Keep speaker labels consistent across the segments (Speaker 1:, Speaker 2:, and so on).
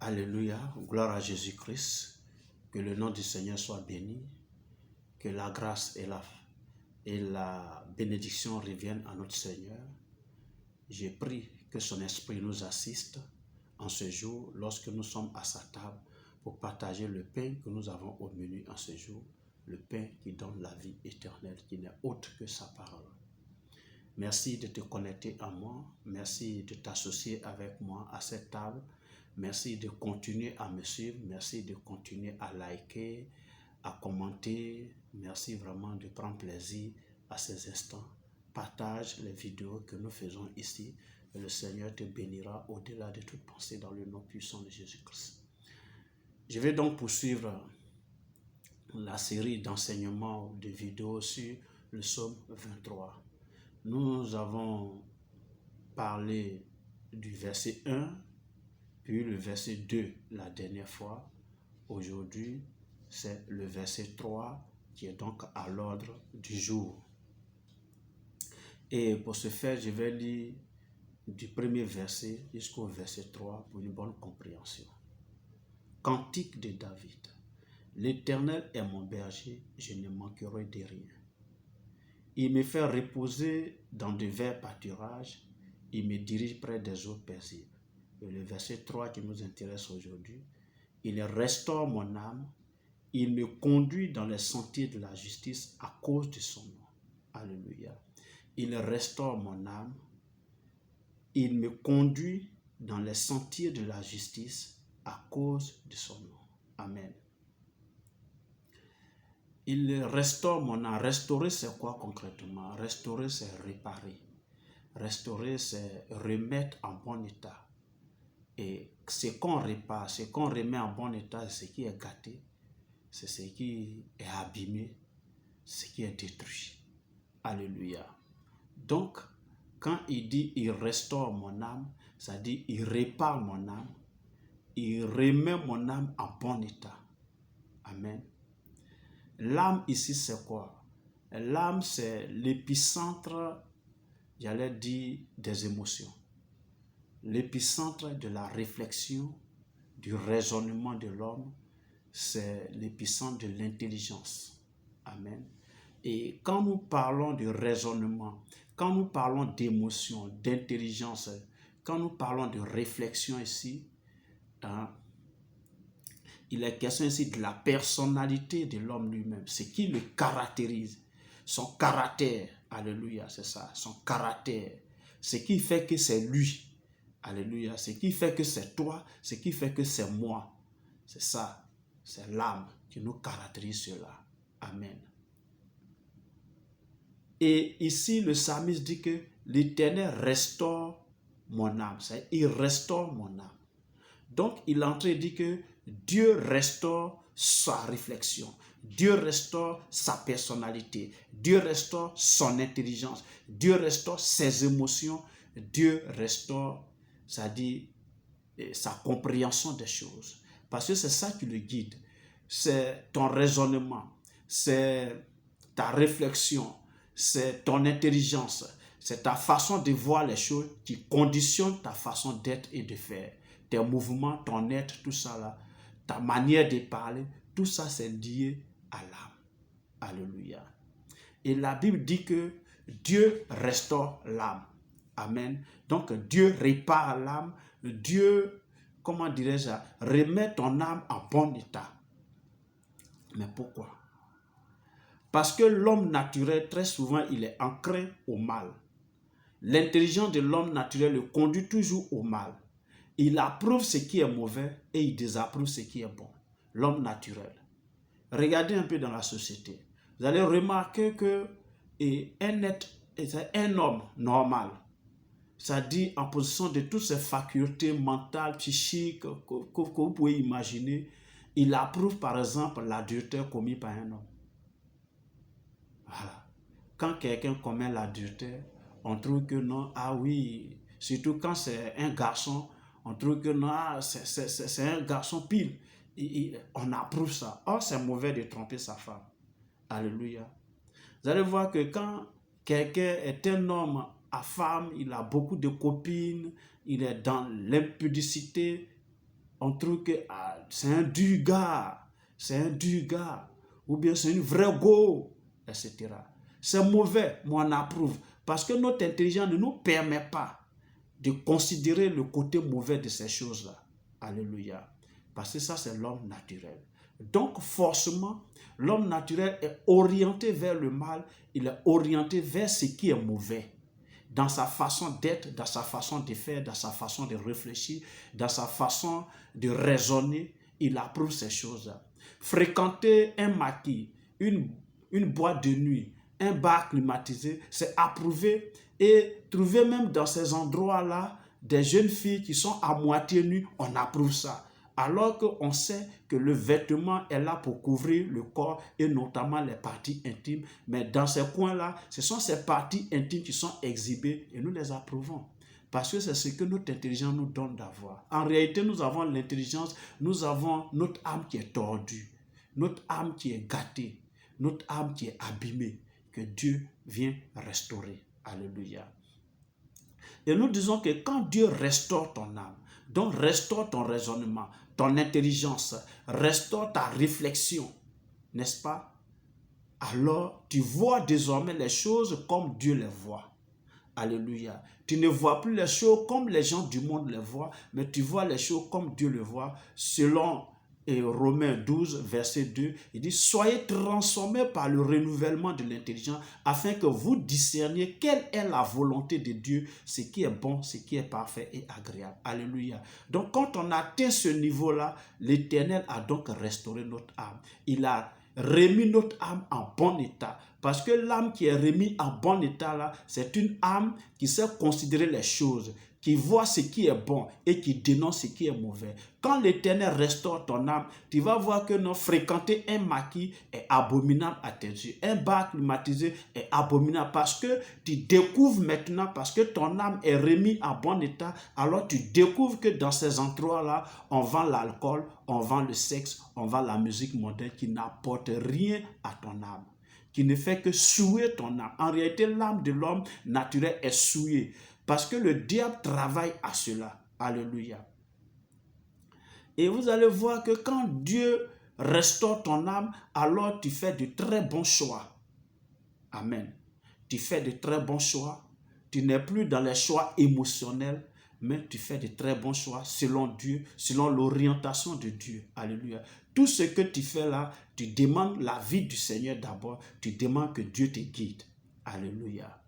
Speaker 1: Alléluia, gloire à Jésus-Christ, que le nom du Seigneur soit béni, que la grâce et la bénédiction reviennent à notre Seigneur. J'ai prie que son esprit nous assiste en ce jour lorsque nous sommes à sa table pour partager le pain que nous avons au menu en ce jour, le pain qui donne la vie éternelle, qui n'est autre que sa parole. Merci de te connecter à moi, merci de t'associer avec moi à cette table, merci de continuer à me suivre, merci de continuer à liker, à commenter, merci vraiment de prendre plaisir à ces instants. Partage les vidéos que nous faisons ici et le Seigneur te bénira au-delà de toute pensée dans le nom puissant de Jésus-Christ. Je vais donc poursuivre la série d'enseignements ou de vidéos sur le psaume 23. Nous avons parlé du verset 1, puis le verset 2 la dernière fois. Aujourd'hui, c'est le verset 3 qui est donc à l'ordre du jour. Et pour ce faire, je vais lire du premier verset jusqu'au verset 3 pour une bonne compréhension. Cantique de David. L'Éternel est mon berger, je ne manquerai de rien. Il me fait reposer dans de verts pâturages, il me dirige près des eaux paisibles. Et le verset 3 qui nous intéresse aujourd'hui, il restaure mon âme, il me conduit dans les sentiers de la justice à cause de son nom. Alléluia. Il restaure mon âme, il me conduit dans les sentiers de la justice à cause de son nom. Amen. Il restaure mon âme. Restaurer, c'est quoi concrètement? Restaurer, c'est réparer. Restaurer, c'est remettre en bon état. Et ce qu'on répare, ce qu'on remet en bon état, c'est ce qui est gâté, c'est ce qui est abîmé, ce qui est détruit. Alléluia. Donc, quand il dit « il restaure mon âme », ça dit « il répare mon âme », il remet mon âme en bon état. Amen. L'âme ici, c'est quoi? L'âme, c'est l'épicentre, j'allais dire, des émotions. L'épicentre de la réflexion, du raisonnement de l'homme, c'est l'épicentre de l'intelligence. Amen. Et quand nous parlons de raisonnement, quand nous parlons d'émotion, d'intelligence, quand nous parlons de réflexion ici, il est question ici de la personnalité de l'homme lui-même, ce qui le caractérise, son caractère, alléluia, c'est ça, son caractère, ce qui fait que c'est lui, alléluia, ce qui fait que c'est toi, ce qui fait que c'est moi, c'est ça, c'est l'âme qui nous caractérise cela, amen. Et ici, le psalmiste dit que l'Éternel restaure mon âme, c'est il restaure mon âme. Donc, il est en train de dire que Dieu restaure sa réflexion, Dieu restaure sa personnalité, Dieu restaure son intelligence, Dieu restaure ses émotions, Dieu restaure, c'est-à-dire sa compréhension des choses. Parce que c'est ça qui le guide, c'est ton raisonnement, c'est ta réflexion, c'est ton intelligence, c'est ta façon de voir les choses qui conditionne ta façon d'être et de faire. Tes mouvements, ton être, tout ça là, ta manière de parler, tout ça c'est lié à l'âme. Alléluia. Et la Bible dit que Dieu restaure l'âme. Amen. Donc Dieu répare l'âme. Dieu, comment dirais-je, remet ton âme en bon état. Mais pourquoi? Parce que l'homme naturel, très souvent, il est ancré au mal. L'intelligence de l'homme naturel le conduit toujours au mal. Il approuve ce qui est mauvais et il désapprouve ce qui est bon. L'homme naturel. Regardez un peu dans la société. Vous allez remarquer que un homme normal, c'est-à-dire en possession de toutes ses facultés mentales, psychiques que vous pouvez imaginer, il approuve par exemple l'adultère commis par un homme. Voilà. Quand quelqu'un commet l'adultère, on trouve que non, ah oui, surtout quand c'est un garçon, on trouve que non, c'est un garçon pile. On approuve ça. Or, c'est mauvais de tromper sa femme. Alléluia. Vous allez voir que quand quelqu'un est un homme à femme, il a beaucoup de copines, il est dans l'impudicité, on trouve que c'est un dur gars, ou bien c'est une vraie go, etc. C'est mauvais, moi on approuve, parce que notre intelligence ne nous permet pas de considérer le côté mauvais de ces choses-là. Alléluia. Parce que ça, c'est l'homme naturel. Donc, forcément, l'homme naturel est orienté vers le mal, il est orienté vers ce qui est mauvais. Dans sa façon d'être, dans sa façon de faire, dans sa façon de réfléchir, dans sa façon de raisonner, il approuve ces choses-là. Fréquenter un maquis, une boîte de nuit, un bar climatisé, c'est approuvé. Et trouver même dans ces endroits-là des jeunes filles qui sont à moitié nues, on approuve ça. Alors qu'on sait que le vêtement est là pour couvrir le corps et notamment les parties intimes. Mais dans ces coins-là, ce sont ces parties intimes qui sont exhibées et nous les approuvons. Parce que c'est ce que notre intelligence nous donne d'avoir. En réalité, nous avons l'intelligence, nous avons notre âme qui est tordue, notre âme qui est gâtée, notre âme qui est abîmée, que Dieu vient restaurer. Alléluia. Et nous disons que quand Dieu restaure ton âme, donc restaure ton raisonnement, ton intelligence, restaure ta réflexion, n'est-ce pas? Alors tu vois désormais les choses comme Dieu les voit. Alléluia. Tu ne vois plus les choses comme les gens du monde les voient, mais tu vois les choses comme Dieu les voit, selon Romains 12, verset 2, il dit « Soyez transformés par le renouvellement de l'intelligence, afin que vous discerniez quelle est la volonté de Dieu, ce qui est bon, ce qui est parfait et agréable. » Alléluia. Donc quand on atteint ce niveau-là, l'Éternel a donc restauré notre âme. Il a remis notre âme en bon état. Parce que l'âme qui est remise en bon état, là, c'est une âme qui sait considérer les choses, qui voit ce qui est bon et qui dénonce ce qui est mauvais. Quand l'Éternel restaure ton âme, tu vas voir que non, fréquenter un maquis est abominable à tes yeux. Un bar climatisé est abominable parce que tu découvres maintenant, parce que ton âme est remise en bon état, alors tu découvres que dans ces endroits-là, on vend l'alcool, on vend le sexe, on vend la musique moderne qui n'apporte rien à ton âme, qui ne fait que souiller ton âme. En réalité, l'âme de l'homme naturel est souillée. Parce que le diable travaille à cela. Alléluia. Et vous allez voir que quand Dieu restaure ton âme, alors tu fais de très bons choix. Amen. Tu fais de très bons choix. Tu n'es plus dans les choix émotionnels, mais tu fais de très bons choix selon Dieu, selon l'orientation de Dieu. Alléluia. Tout ce que tu fais là, tu demandes la vie du Seigneur d'abord. Tu demandes que Dieu te guide. Alléluia.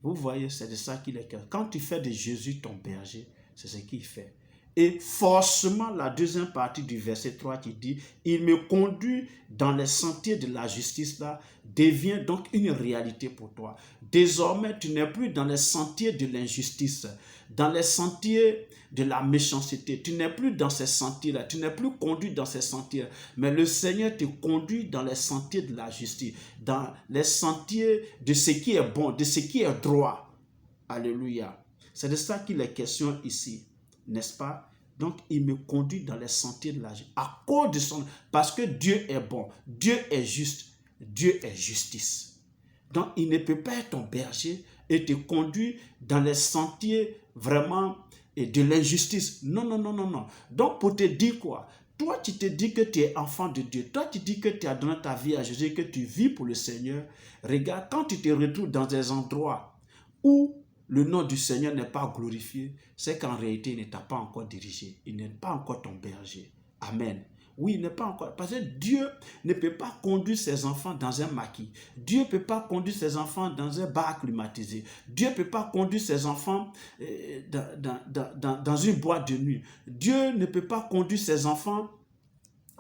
Speaker 1: Vous voyez, c'est de ça qu'il est question. Quand tu fais de Jésus ton berger, c'est ce qu'il fait. Et forcément, la deuxième partie du verset 3 qui dit « Il me conduit dans les sentiers de la justice » là, devient donc une réalité pour toi. Désormais, tu n'es plus dans les sentiers de l'injustice, dans les sentiers de la méchanceté. Tu n'es plus dans ces sentiers-là, tu n'es plus conduit dans ces sentiers. Mais le Seigneur te conduit dans les sentiers de la justice, dans les sentiers de ce qui est bon, de ce qui est droit. Alléluia. C'est de ça qu'il est question ici. N'est-ce pas? Donc, il me conduit dans les sentiers de la justice. À cause de son... Parce que Dieu est bon. Dieu est juste. Dieu est justice. Donc, il ne peut pas être ton berger et te conduire dans les sentiers vraiment de l'injustice. Non, non, non, non, non. Donc, pour te dire quoi? Toi, tu te dis que tu es enfant de Dieu. Toi, tu dis que tu as donné ta vie à Jésus, que tu vis pour le Seigneur. Regarde, quand tu te retrouves dans des endroits où le nom du Seigneur n'est pas glorifié, c'est qu'en réalité, il ne t'a pas encore dirigé. Il n'est pas encore ton berger. Amen. Oui, il n'est pas encore. Parce que Dieu ne peut pas conduire ses enfants dans un maquis. Dieu ne peut pas conduire ses enfants dans un bar climatisé. Dieu ne peut pas conduire ses enfants dans une boîte de nuit. Dieu ne peut pas conduire ses enfants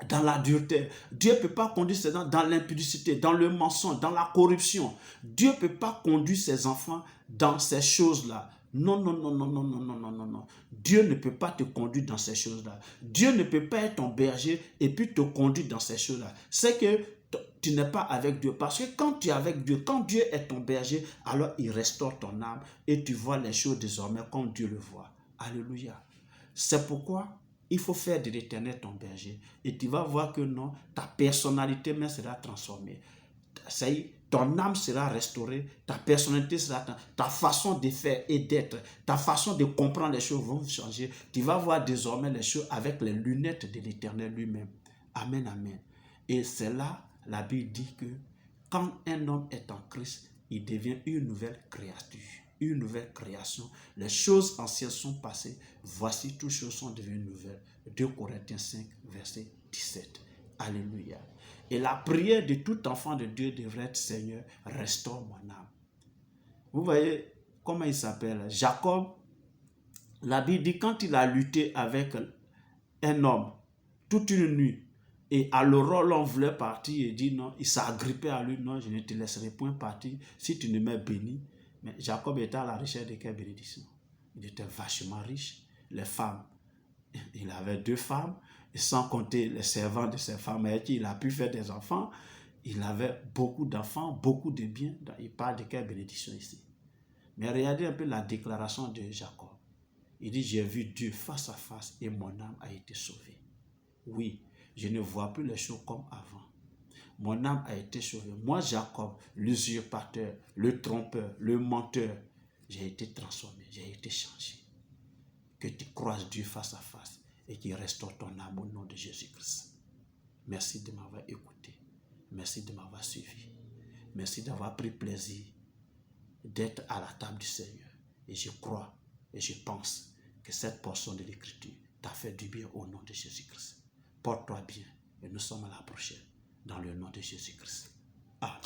Speaker 1: dans l'adultère. Dieu ne peut pas conduire ses enfants dans l'impudicité, dans le mensonge, dans la corruption. Dieu ne peut pas conduire ses enfants dans ces choses-là. Non, non, non, non, non, non, non, non, non, non. Dieu ne peut pas te conduire dans ces choses-là. Dieu ne peut pas être ton berger et puis te conduire dans ces choses-là. C'est que tu n'es pas avec Dieu. Parce que quand tu es avec Dieu, quand Dieu est ton berger, alors il restaure ton âme et tu vois les choses désormais comme Dieu le voit. Alléluia. C'est pourquoi il faut faire de l'Éternel ton berger. Et tu vas voir que non, ta personnalité même sera transformée. ça y est, ton âme sera restaurée, ta personnalité sera, ta façon de faire et d'être, ta façon de comprendre les choses vont changer. Tu vas voir désormais les choses avec les lunettes de l'Éternel lui-même. Amen, amen. Et c'est là, la Bible dit que quand un homme est en Christ, il devient une nouvelle créature, une nouvelle création. Les choses anciennes sont passées, voici toutes choses sont devenues nouvelles. 2 Corinthiens 5, verset 17. Alléluia. Et la prière de tout enfant de Dieu devrait être: Seigneur, restaure mon âme. Vous voyez comment il s'appelle? Jacob, la Bible dit quand il a lutté avec un homme toute une nuit, et à l'aurore, l'homme voulait partir et dit non, il s'est agrippé à lui: non, je ne te laisserai point partir si tu ne m'es béni. Mais Jacob était à la recherche de quelle bénédiction? Il était vachement riche. Les femmes, il avait 2 femmes, et sans compter les servants de ses femmes avec qui il a pu faire des enfants. Il avait beaucoup d'enfants, beaucoup de biens. Il parle de quelle bénédiction ici? Mais regardez un peu la déclaration de Jacob. Il dit: j'ai vu Dieu face à face et mon âme a été sauvée. Oui, je ne vois plus les choses comme avant. Mon âme a été sauvée. Moi, Jacob, l'usurpateur, le trompeur, le menteur, j'ai été transformé, j'ai été changé. Que tu croises Dieu face à face et qu'il restaure ton âme au nom de Jésus-Christ. Merci de m'avoir écouté. Merci de m'avoir suivi. Merci d'avoir pris plaisir d'être à la table du Seigneur. Et je crois et je pense que cette portion de l'Écriture t'a fait du bien au nom de Jésus-Christ. Porte-toi bien et nous sommes à la prochaine dans le nom de Jésus-Christ. Amen.